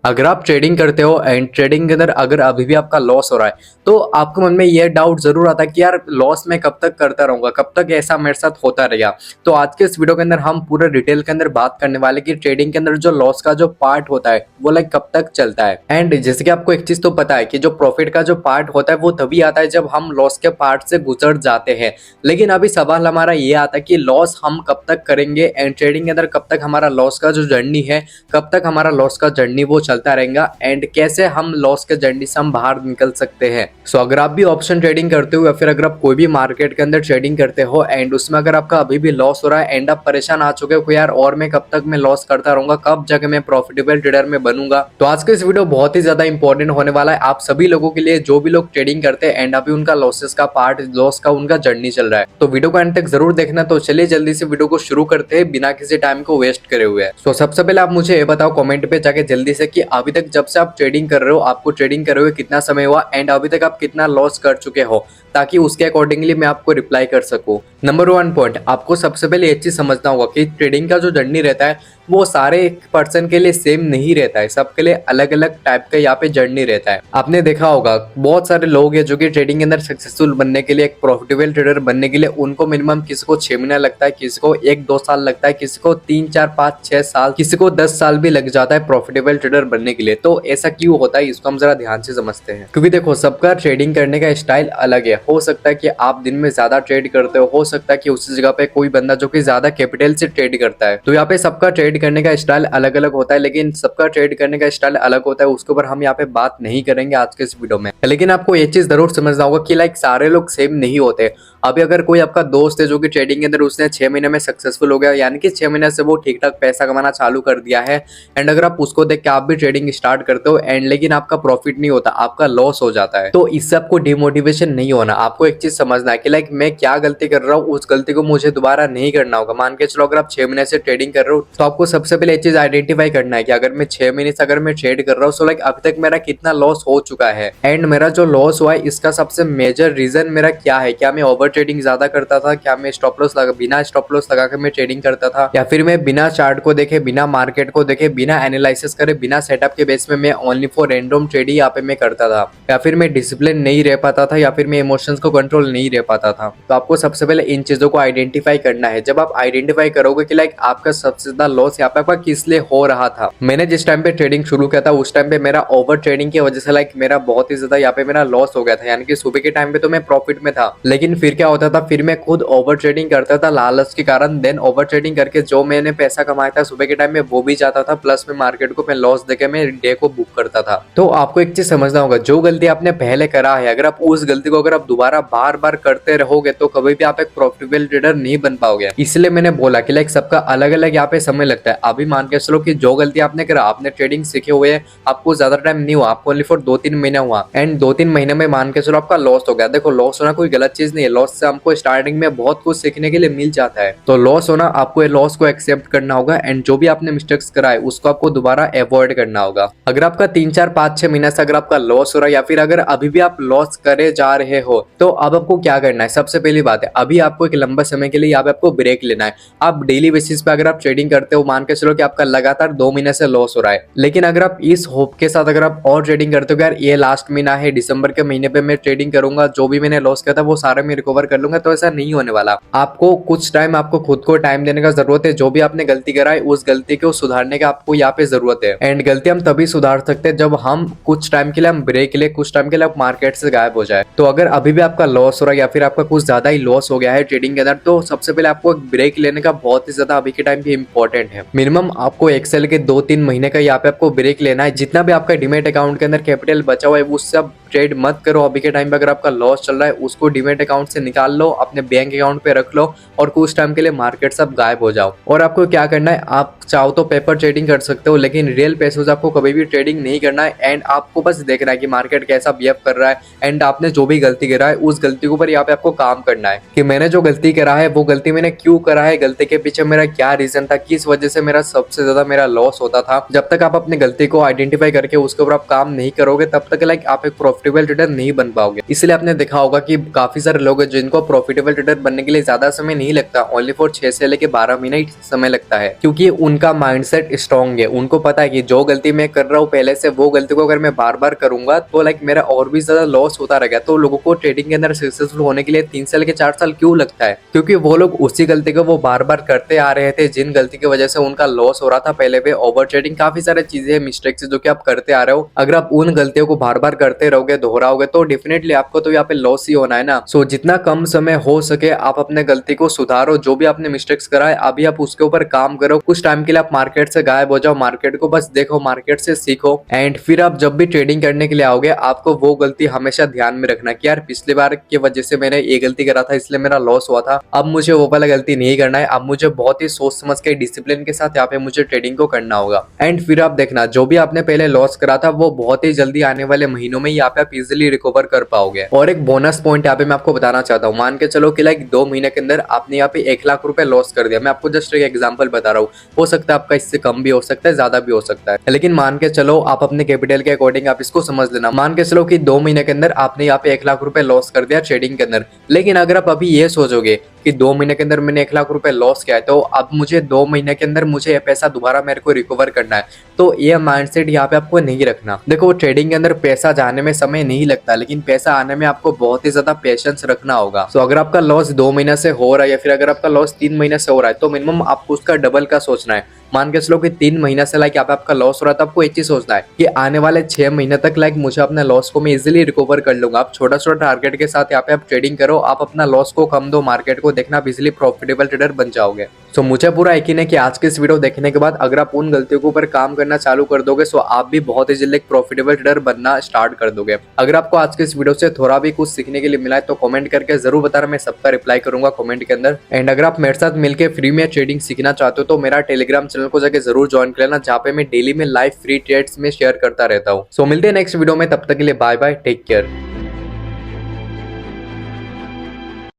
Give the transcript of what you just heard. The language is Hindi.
अगर आप ट्रेडिंग करते हो एंड ट्रेडिंग के अंदर अगर अभी भी आपका लॉस हो रहा है तो आपके मन में ये डाउट जरूर आता है कि यार लॉस मैं कब तक करता रहूंगा, कब तक ऐसा मेरे साथ होता रहेगा। तो आज के इस वीडियो के अंदर हम पूरे डिटेल के अंदर बात करने वाले कि ट्रेडिंग के अंदर जो लॉस का जो पार्ट होता है वो लाइक कब तक चलता है। एंड जैसे कि आपको एक चीज तो पता है कि जो प्रॉफिट का जो पार्ट होता है वो तभी आता है जब हम लॉस के पार्ट से गुजर जाते हैं। लेकिन अभी सवाल हमारा ये आता है कि लॉस हम कब तक करेंगे एंड ट्रेडिंग के अंदर कब तक हमारा लॉस का जो जर्नी है, कब तक हमारा लॉस का जर्नी वो चलता रहेगा एंड कैसे हम लॉस के जर्नी से हम बाहर निकल सकते हैं। सो अगर आप भी ऑप्शन ट्रेडिंग करते हो या फिर अगर आप कोई भी मार्केट के अंदर ट्रेडिंग करते हो एंड उसमें अगर आपका अभी भी लॉस हो रहा है एंड आप परेशान आ चुके हो यार और मैं कब तक मैं लॉस करता रहूंगा, कब जाके मैं प्रॉफिटेबल ट्रेडर में बनूंगा, तो आज का इस वीडियो बहुत ही ज्यादा इंपॉर्टेंट होने वाला है आप सभी लोगों के लिए जो भी लोग ट्रेडिंग करते हैं एंड अभी उनका लॉसेस का पार्ट, लॉस का उनका जर्नी चल रहा है। तो वीडियो को एंड तक जरूर देखना। तो चलिए जल्दी से वीडियो को शुरू करते हैं बिना किसी टाइम को वेस्ट करे हुए। तो सबसे पहले आप मुझे ये बताओ कमेंट पे जाके जल्दी से कि अभी तक जब से आप ट्रेडिंग कर रहे हो, आपको ट्रेडिंग करे हुए कितना समय हुआ एंड अभी तक आप कितना लॉस कर चुके हो, ताकि उसके अकॉर्डिंगली मैं आपको रिप्लाई कर सकूं। नंबर 1 पॉइंट, आपको सबसे पहले ये चीज समझना होगा कि ट्रेडिंग का जो जर्नी रहता है वो सारे पर्सन के लिए सेम नहीं रहता है, सबके लिए अलग अलग टाइप का यहाँ पे जर्नी रहता है। आपने देखा होगा बहुत सारे लोग हैं जो कि ट्रेडिंग के अंदर सक्सेसफुल बनने के लिए, एक प्रॉफिटेबल ट्रेडर बनने के लिए उनको मिनिमम किसी को 6 महीना लगता है, किसी को 1-2 साल लगता है, किसी को 3-4-5-6 साल, किसी को 10 साल भी लग जाता है प्रॉफिटेबल ट्रेडर बनने के लिए। तो ऐसा क्यों होता है इसको हम जरा ध्यान से समझते हैं, क्योंकि देखो सबका ट्रेडिंग करने का स्टाइल अलग है। हो सकता है कि आप दिन में ज्यादा ट्रेड करते हो सकता है कि उसी जगह पे कोई बंदा जो कि ज्यादा कैपिटल से ट्रेड करता है। तो यहाँ पे सबका ट्रेड करने का स्टाइल अलग अलग होता है, लेकिन सबका ट्रेड करने का स्टाइल अलग होता है, उसके ऊपर हम यहाँ पे बात नहीं करेंगे आज के इस वीडियो में। लेकिन आपको ये चीज जरूर समझना होगा कि लाइक सारे लोग सेम नहीं होते। अभी अगर कोई आपका दोस्त है जो कि ट्रेडिंग के अंदर उसने 6 महीने में सक्सेसफुल हो गया, यानी कि 6 महीने से वो ठीक ठाक पैसा कमाना चालू कर दिया है एंड अगर आप उसको देख के आप भी ट्रेडिंग स्टार्ट करते हो एंड लेकिन आपका प्रॉफिट नहीं होता, आपका लॉस हो जाता है, तो इससे आपको डिमोटिवेशन नहीं होना। आपको एक चीज समझना है कि लाइक मैं क्या गलती कर रहा हूँ, उस गलती को मुझे दोबारा नहीं करना होगा। मान के चलो अगर आप 6 महीने से ट्रेडिंग कर रहे हो तो आपको सबसे पहले एक चीज आइडेंटिफाई करना है कि अगर मैं 6 महीने से अगर मैं ट्रेड कर रहा हूँ सो लाइक अभी तक मेरा कितना लॉस हो चुका है एंड मेरा जो लॉस हुआ है इसका सबसे मेजर रीजन मेरा क्या है। क्या मैं ओवर ट्रेडिंग ज्यादा करता था, क्या मैं स्टॉप लॉस लगा, बिना स्टॉप लॉस लगा के मैं ट्रेडिंग करता था, या फिर मैं बिना चार्ट को देखे, बिना मार्केट को देखे, बिना एनालिसिस करे, बिना सेटअप के बेस में मैं ओनली फॉर रैंडम ट्रेडिंग यहाँ पे मैं करता था, या फिर मैं डिसिप्लिन नहीं रह पाता था, या फिर मैं इमोशंस को कंट्रोल नहीं रह पाता था। तो आपको सबसे पहले इन चीजों को आइडेंटिफाई करना है। जब आप आइडेंटिफाई करोगे कि लाइक आपका सबसे ज्यादा लॉस यहाँ पे आपका किस लिए हो रहा था। मैंने जिस टाइम पे ट्रेडिंग शुरू किया था उस टाइम पे मेरा ओवर ट्रेडिंग की वजह से लाइक मेरा बहुत ही ज्यादा यहाँ पे मेरा लॉस हो गया था, यानी कि सुबह के टाइम पे तो मैं प्रॉफिट में था, लेकिन फिर क्या होता था, फिर मैं खुद ओवर ट्रेडिंग करता था लालच के कारण। देन ओवर ट्रेडिंग करके जो मैंने पैसा कमाया था सुबह के टाइम में वो भी जाता था, प्लस में मार्केट को मैं लॉस देके मैं डे को बुक करता था। तो आपको एक चीज समझना होगा, जो गलती आपने पहले करा है अगर आप उस गलती को अगर आप दोबारा बार बार करते रहोगे तो कभी भी आप एक प्रॉफिटेबल ट्रेडर नहीं बन पाओगे। इसलिए मैंने बोला कि लाइक सबका अलग अलग यहाँ पे समय लगता है। अभी मान के चलो कि जो गलती आपने करा, आपने ट्रेडिंग सीखे हुए है, आपको ज्यादा टाइम नहीं हुआ, आपको ओनली फॉर 2-3 महीना हुआ एंड 2-3 महीने में मान के चलो आपका लॉस हो गया। देखो लॉस होना कोई गलत चीज नहीं है, लॉस से हमको स्टार्टिंग में बहुत कुछ सीखने के लिए मिल जाता है। तो लॉस होना, आपको ये लॉस को एक्सेप्ट करना होगा एंड जो भी आपने मिस्टेक्स करा है उसको आपको दोबारा अवॉइड करना होगा। अगर आपका 3-4-5-6 महीने से अगर आपका लॉस हो रहा है या फिर अगर अभी भी आप लॉस करे जा रहे हो तो अब आपको क्या करना है। सबसे पहली बात है अभी आपको एक लंबा समय के लिए यहाँ पे आपको ब्रेक लेना है। आप डेली बेसिस पे अगर आप ट्रेडिंग करते हो, मान के चलो कि आपका लगातार 2 महीने से लॉस हो रहा है, लेकिन अगर आप इस होप के साथ अगर आप और ट्रेडिंग करते हो यार ये लास्ट महीना है, दिसंबर के महीने पे मैं ट्रेडिंग करूंगा, जो भी मैंने लॉस किया था वो सारा मैं रिकवर कर लूंगा, तो ऐसा नहीं होने वाला। आपको कुछ टाइम, आपको खुद को टाइम देने का जरूरत है। जो भी आपने गलती करा है उस गलती को सुधारने का आपको यहाँ पे जरूरत है एंड गलती हम तभी सुधार सकते हैं जब हम कुछ टाइम के लिए हम ब्रेक ले, कुछ टाइम के लिए आप मार्केट से गायब हो जाए। तो अगर अभी भी आपका लॉस हो रहा है या फिर आपका कुछ ज्यादा ही लॉस हो गया है ट्रेडिंग के अंदर, तो सबसे पहले आपको एक ब्रेक लेने का बहुत ही ज्यादा अभी के टाइम पे इंपॉर्टेंट है। मिनिमम आपको एक्सेल के 2-3 महीने का यहाँ पे आपको ब्रेक लेना है। जितना भी आपका डीमेट अकाउंट के अंदर कैपिटल बचा हुआ है वो सब ट्रेड मत करो अभी के टाइम पे। अगर आपका लॉस चल रहा है उसको डीमेट अकाउंट से निकाल लो, अपने बैंक अकाउंट पे रख लो और कुछ टाइम के लिए मार्केट सब गायब हो जाओ। और आपको क्या करना है, आप चाहो तो पेपर ट्रेडिंग कर सकते हो लेकिन रियल पैसों से आपको कभी भी ट्रेडिंग नहीं करना है एंड आपको बस देखना है कि मार्केट कैसा बिहेव कर रहा है एंड आपने जो भी गलती करा है उस गलती के ऊपर यहाँ पे आपको काम करना है कि मैंने जो गलती करा है वो गलती मैंने क्यों करा है, गलती के पीछे मेरा क्या रीजन था, किस वजह से मेरा सबसे ज्यादा मेरा लॉस होता था। जब तक आप अपनी गलती को आइडेंटिफाई करके उसके ऊपर आप काम नहीं करोगे तब तक लाइक आप एक प्रॉफिटेबल ट्रेडर नहीं बन पाओगे। इसलिए आपने देखा होगा कि काफी सारे लोग हैं जिनको प्रॉफिटेबल ट्रेडर बनने के लिए ज्यादा समय नहीं लगता, ओनली फॉर 6 से लेके 12 महीने ही समय लगता है, क्योंकि उनका माइंडसेट स्ट्रांग है। उनको पता है कि जो गलती मैं कर रहा हूँ पहले से, वो गलती को अगर मैं बार बार करूंगा तो मेरा और भी ज्यादा लॉस होता रहेगा। तो लोगों को ट्रेडिंग के अंदर सक्सेसफुल होने के लिए 3 से लेके 4 साल क्यों लगता है? क्योंकि वो लोग उसी गलती को वो बार बार करते आ रहे थे, जिन गलती की वजह से उनका लॉस हो रहा था पहले भी। ओवर ट्रेडिंग, काफी सारी चीजें, मिस्टेक्स जो कि आप करते आ रहे हो, अगर आप उन गलतियों को बार बार करते रहोगे, दोहराओगे, तो डेफिनेटली आपको तो यहाँ पे लॉस ही होना है ना। सो जितना कम समय हो सके आप अपने गलती को सुधारो। जो भी आपने मिस्टेक्स करा है अभी आप उसके ऊपर काम करो। कुछ टाइम के लिए आप मार्केट से गायब हो जाओ, मार्केट को बस देखो, मार्केट से सीखो, एंड फिर आप जब भी ट्रेडिंग करने के लिए आओगे आपको वो गलती हमेशा ध्यान में रखना कि यार पिछली बार की वजह से मैंने ये गलती करा था इसलिए मेरा लॉस हुआ था, अब मुझे वो वाला गलती नहीं करना है। अब मुझे बहुत ही सोच समझ के डिसिप्लिन के साथ यहाँ पे मुझे ट्रेडिंग को करना होगा। एंड फिर आप देखना जो भी आपने पहले लॉस करा था वो बहुत ही जल्दी आने वाले महीनों में यहाँ पे आप इजिली रिकवर कर पाओगे। और एक बोनस पॉइंट यहाँ पे मैं आपको बताना चाहता हूँ। मान के चलो कि 2 महीने के अंदर आपने यहाँ पे 1 लाख रुपए लॉस कर दिया। मैं आपको जस्ट एक एग्जांपल बता रहा हूँ, हो सकता है आपका इससे कम भी हो सकता है, ज्यादा भी हो सकता है, लेकिन मान के चलो आप अपने कैपिटल के अकॉर्डिंग आप इसको समझ लेना। मान के चलो कि 2 महीने के अंदर आपने यहाँ पे 1 लाख रुपए लॉस कर दिया ट्रेडिंग के अंदर। लेकिन अगर आप अभी ये सोचोगे कि 2 महीने के अंदर मैंने 1 लाख रुपए लॉस किया है, तो अब मुझे 2 महीने के अंदर मुझे ये पैसा दोबारा मेरे को रिकवर करना है, तो ये माइंडसेट यहाँ पे आपको नहीं रखना। देखो ट्रेडिंग के अंदर पैसा जाने में समय नहीं लगता, लेकिन पैसा आने में आपको बहुत ही ज्यादा पेशेंस रखना होगा। तो अगर आपका लॉस 2 महीने से हो रहा है या फिर अगर आपका लॉस 3 महीने से हो रहा है, तो मिनिमम आपको उसका डबल का सोचना है। मान के चलो कि 3 महीने से यहाँ पे आपका लॉस हो रहा है, तो आपको एक चीज सोचना है कि आने वाले 6 महीने तक मुझे अपने लॉस को मैं इजिली रिकवर कर लूंगा। आप छोटा छोटा टारगेट के साथ यहाँ पे आप ट्रेडिंग करो, आप अपना लॉस को कम दो, मार्केट को देखना, आप इजिली प्रॉफिटेबल ट्रेडर बन जाओगे। सो मुझे पूरा यकीन है कि आज के इस वीडियो देखने के बाद अगर आप उन गलतियों के ऊपर काम करना चालू कर दोगे तो आप भी बहुत ही जल्दी एक प्रॉफिटेबल ट्रेडर बनना स्टार्ट कर दोगे। अगर आपको आज के इस वीडियो से थोड़ा भी कुछ सीखने के लिए मिला है तो कमेंट करके जरूर बताना, मैं सबका रिप्लाई करूंगा कमेंट के अंदर। एंड अगर आप मेरे साथ मिलकर फ्री में ट्रेडिंग सीखना चाहते हो तो मेरा टेलीग्राम चैनल को जाकर जरूर ज्वाइन कर लेना, जहाँ पे मैं डेली में लाइव फ्री ट्रेड्स में शेयर करता रहता हूँ। सो मिलते हैं नेक्स्ट वीडियो में, तब तक के लिए बाय बाय, टेक केयर।